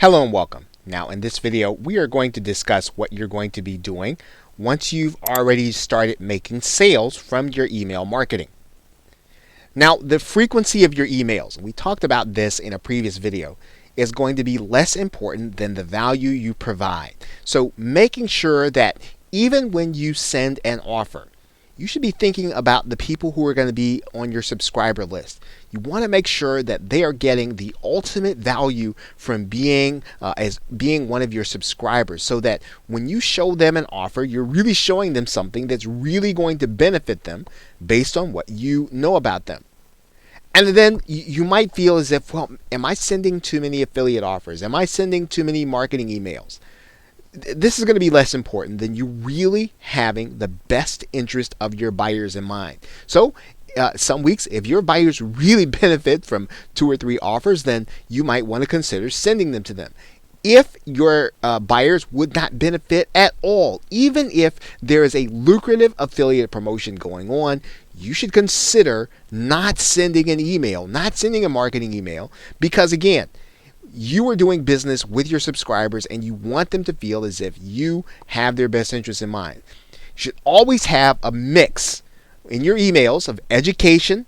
Hello and welcome. Now in this video we are going to discuss what you're going to be doing once you've already started making sales from your email marketing. Now the frequency of your emails, we talked about this in a previous video, is going to be less important than the value you provide. So making sure that even when you send an offer, you should be thinking about the people who are going to be on your subscriber list. You want to make sure that they are getting the ultimate value from being one of your subscribers, so that when you show them an offer, you're really showing them something that's really going to benefit them based on what you know about them. And then you might feel as if, well, am I sending too many affiliate offers? Am I sending too many marketing emails? This is going to be less important than you really having the best interest of your buyers in mind. So some weeks, if your buyers really benefit from 2 or 3 offers, then you might want to consider sending them to them. If your buyers would not benefit at all, even if there is a lucrative affiliate promotion going on, you should consider not sending an email, not sending a marketing email, because again, you are doing business with your subscribers and you want them to feel as if you have their best interests in mind. You should always have a mix in your emails of education,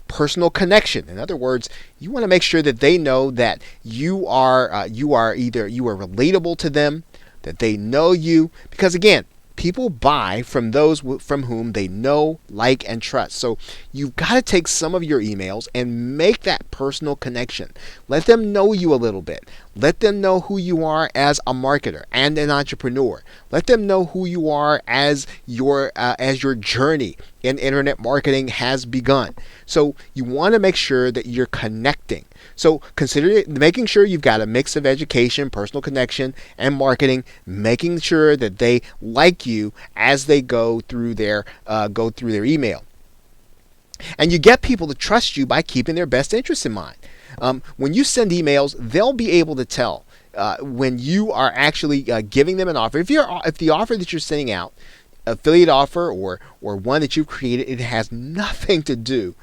personal connection. In other words, you want to make sure that they know that you are relatable to them, that they know you, because again, people buy from those from whom they know, like, and trust. So you've got to take some of your emails and make that personal connection. Let them know you a little bit. Let them know who you are as a marketer and an entrepreneur. Let them know who you are as your journey in internet marketing has begun. So you want to make sure that you're connecting. So consider making sure you've got a mix of education, personal connection, and marketing, making sure that they like you as they go through their email. And you get people to trust you by keeping their best interests in mind. When you send emails, they'll be able to tell when you are actually giving them an offer. If the offer that you're sending out, affiliate offer or one that you've created, it has nothing to do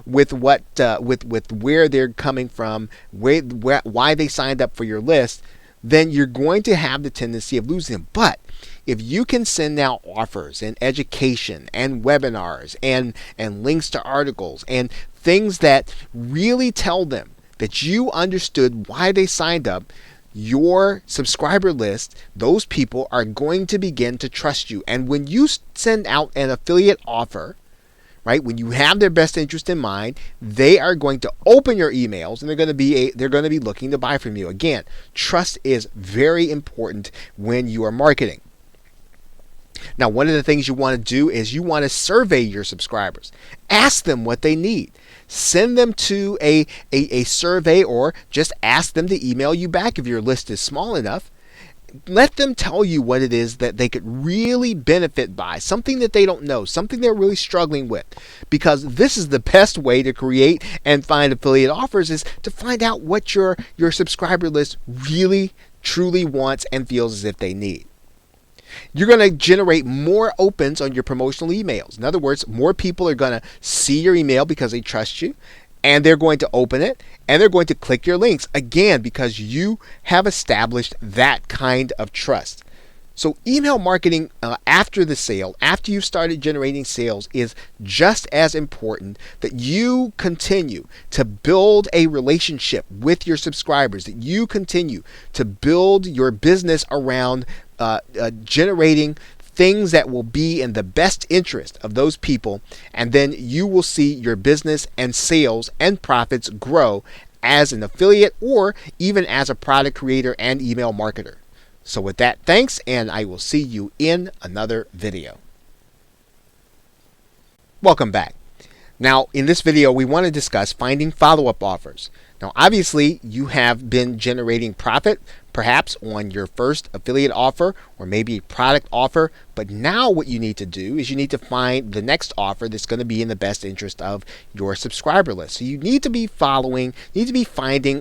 with with where they're coming from, why they signed up for your list, then you're going to have the tendency of losing them. But if you can send out offers and education and webinars and links to articles and things that really tell them that you understood why they signed up, your subscriber list, those people are going to begin to trust you. And when you send out an affiliate offer, right, when you have their best interest in mind, they are going to open your emails and they're going to be looking to buy from you. Again, trust is very important when you are marketing. Now, one of the things you want to do is you want to survey your subscribers. Ask them what they need. Send them to a survey, or just ask them to email you back if your list is small enough. Let them tell you what it is that they could really benefit by, something that they don't know, something they're really struggling with. Because this is the best way to create and find affiliate offers, is to find out what your subscriber list really, truly wants and feels as if they need. You're going to generate more opens on your promotional emails. In other words, more people are going to see your email because they trust you, and they're going to open it, and they're going to click your links, again, because you have established that kind of trust. So email marketing after the sale, after you've started generating sales, is just as important, that you continue to build a relationship with your subscribers, that you continue to build your business around generating things that will be in the best interest of those people, and then you will see your business and sales and profits grow as an affiliate or even as a product creator and email marketer. So with that, thanks, and I will see you in another video. Welcome back. Now, in this video, we want to discuss finding follow-up offers. Now, obviously, you have been generating profit, perhaps on your first affiliate offer or maybe product offer, but now what you need to do is you need to find the next offer that's going to be in the best interest of your subscriber list. So you need to be finding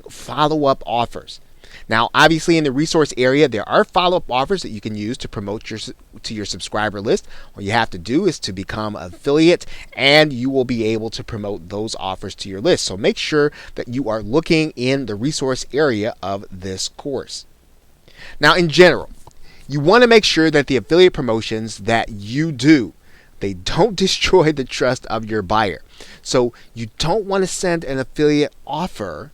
follow-up offers. Now, obviously, in the resource area, there are follow-up offers that you can use to promote to your subscriber list. All you have to do is to become an affiliate, and you will be able to promote those offers to your list. So make sure that you are looking in the resource area of this course. Now, in general, you want to make sure that the affiliate promotions that you do, they don't destroy the trust of your buyer. So you don't want to send an affiliate offer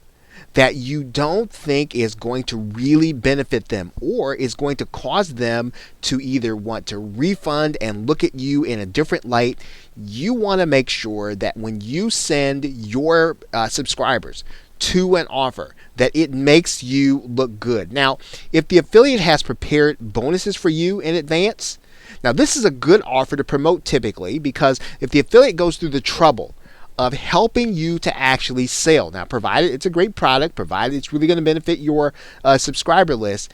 that you don't think is going to really benefit them or is going to cause them to either want to refund and look at you in a different light. You want to make sure that when you send your subscribers to an offer, that it makes you look good. Now, if the affiliate has prepared bonuses for you in advance, now this is a good offer to promote typically, because if the affiliate goes through the trouble of helping you to actually sell, now provided it's a great product, provided it's really going to benefit your subscriber list,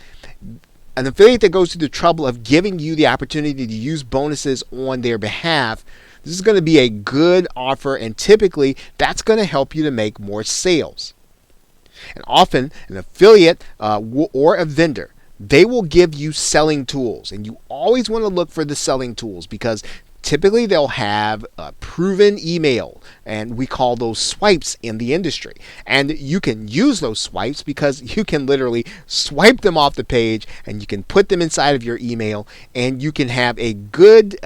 an affiliate that goes through the trouble of giving you the opportunity to use bonuses on their behalf, this is going to be a good offer, and typically that's going to help you to make more sales. And often an affiliate or a vendor, they will give you selling tools, and you always want to look for the selling tools, because typically they'll have a proven email, and we call those swipes in the industry. And you can use those swipes because you can literally swipe them off the page, and you can put them inside of your email, and you can have a good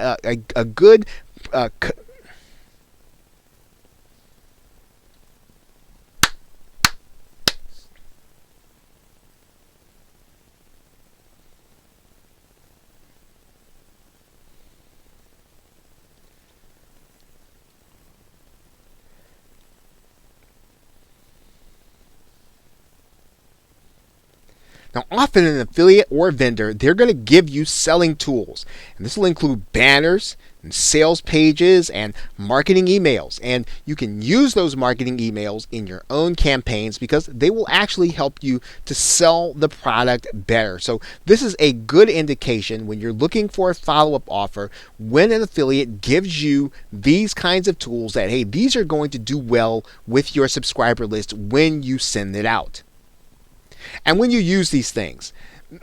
Now, often an affiliate or vendor, they're going to give you selling tools. And this will include banners and sales pages and marketing emails. And you can use those marketing emails in your own campaigns because they will actually help you to sell the product better. So this is a good indication when you're looking for a follow-up offer, when an affiliate gives you these kinds of tools, that, hey, these are going to do well with your subscriber list when you send it out. And when you use these things,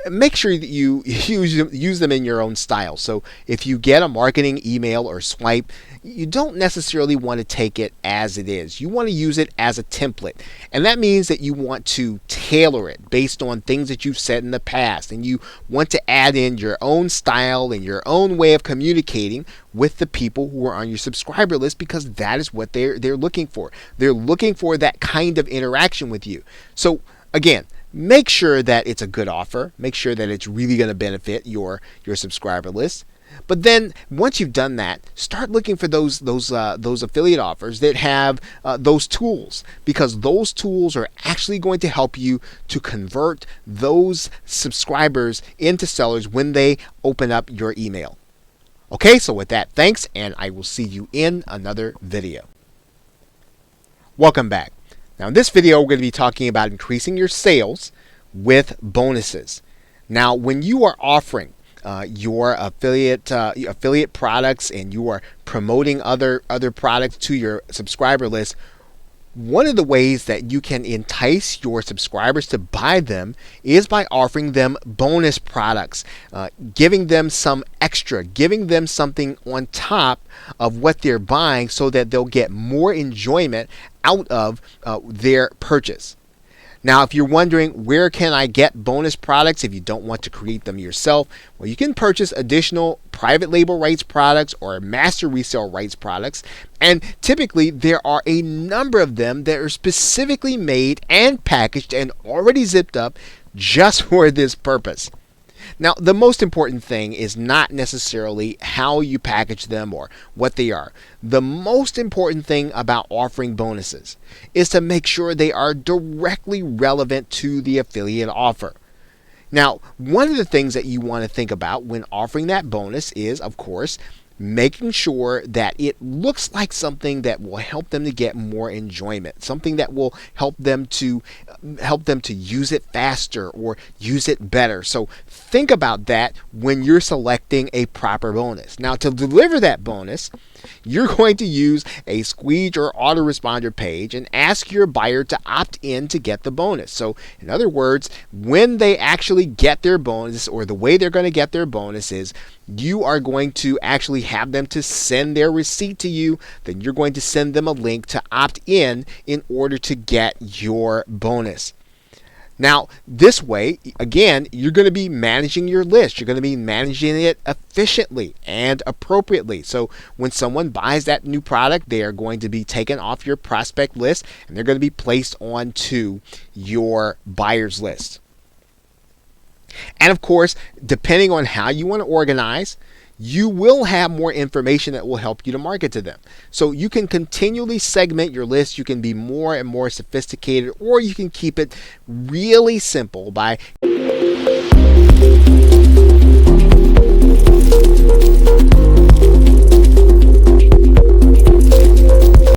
make sure that you use them in your own style. So if you get a marketing email or swipe, you don't necessarily want to take it as it is. You want to use it as a template. And that means that you want to tailor it based on things that you've said in the past. And you want to add in your own style and your own way of communicating with the people who are on your subscriber list, because that is what they're looking for. They're looking for that kind of interaction with you. So again, make sure that it's a good offer. Make sure that it's really going to benefit your subscriber list. But then once you've done that, start looking for those affiliate offers that have those tools, because those tools are actually going to help you to convert those subscribers into sellers when they open up your email. Okay, so with that, thanks, and I will see you in another video. Welcome back. Now in this video, we're going to be talking about increasing your sales with bonuses. Now, when you are offering your affiliate products and you are promoting other products to your subscriber list, one of the ways that you can entice your subscribers to buy them is by offering them bonus products, giving them some extra, giving them something on top of what they're buying, so that they'll get more enjoyment out of their purchase. Now, if you're wondering, where can I get bonus products if you don't want to create them yourself? Well, you can purchase additional private label rights products or master resale rights products. And typically, there are a number of them that are specifically made and packaged and already zipped up just for this purpose. Now, the most important thing is not necessarily how you package them or what they are. The most important thing about offering bonuses is to make sure they are directly relevant to the affiliate offer. Now, one of the things that you want to think about when offering that bonus is, of course, making sure that it looks like something that will help them to get more enjoyment, something that will help them to use it faster or use it better. So think about that when you're selecting a proper bonus. Now, to deliver that bonus, you're going to use a squeeze or autoresponder page and ask your buyer to opt in to get the bonus. So in other words, when they actually get their bonus, or the way they're going to get their bonus is you are going to actually have them to send their receipt to you. Then you're going to send them a link to opt in order to get your bonus. Now, this way, again, you're going to be managing your list. You're going to be managing it efficiently and appropriately. So when someone buys that new product, they are going to be taken off your prospect list and they're going to be placed onto your buyer's list. And of course, depending on how you want to organize, you will have more information that will help you to market to them. So you can continually segment your list. You can be more and more sophisticated, or you can keep it really simple by